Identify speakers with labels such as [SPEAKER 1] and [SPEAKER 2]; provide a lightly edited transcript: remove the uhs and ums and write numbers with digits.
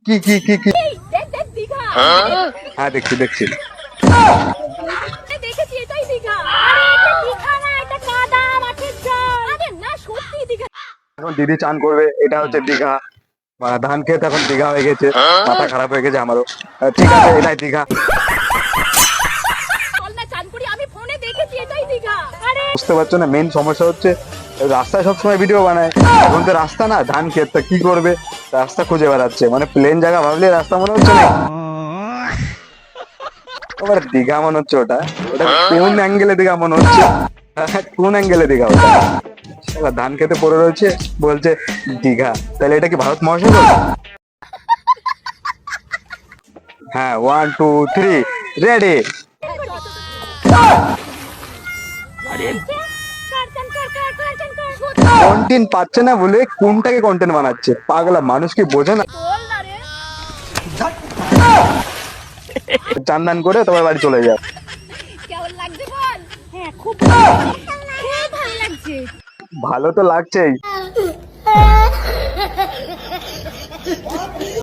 [SPEAKER 1] কি কি কি কি?
[SPEAKER 2] দেখ দেখ দীঘা।
[SPEAKER 1] হ্যাঁ দেখছি দেখছি।
[SPEAKER 2] দেখেছি এটাই দীঘা। আরে এটা দীঘা না, এটা কাদা মাটির জল। আরে না সত্যি দীঘা।
[SPEAKER 1] এখন দিদি চান করবে, এটা হচ্ছে দীঘা। ধান খেতে এখন দীঘা হয়ে গেছে, মাথা খারাপ হয়ে গেছে আমারও। ঠিক আছে, এটাই দীঘা।
[SPEAKER 2] চল না চান করি, আমি ফোনে দেখেছি এটাই দীঘা। আরে
[SPEAKER 1] বুঝতে পারছো না, মেন সমস্যা হচ্ছে রাস্তায় সবসময় ভিডিও বানায়, এখন তো রাস্তা না, ধান ক্ষেতটা কি করবে, রাস্তা খুঁজে বেড়াচ্ছে। মানে প্লেন জায়গা ভাবলে রাস্তা মনে হচ্ছে না, আবার দীঘা মনে হচ্ছে। ওটা ওটা কোন অ্যাঙ্গেলে দীঘা মনে হচ্ছে, কোন অ্যাঙ্গেলে দীঘা ওটা? এবার ধান খেতে পড়ে রয়েছে, বলছে দীঘা। তাহলে এটা কি ভারত মহাসাগর? হ্যাঁ, 1 2 3 রেডি। কন্টেন্ট পাচ্ছে না বলে কোনটাকে কন্টেন্ট বানাচ্ছে, পাগলা মানুষ কি বোঝে না?
[SPEAKER 2] বল না রে।
[SPEAKER 1] চান দান করে তোমার বাড়ি চলে যায়।
[SPEAKER 2] কেমন লাগছে বল? হ্যাঁ খুব ভালো লাগছে।
[SPEAKER 1] ভালো তো লাগছেই।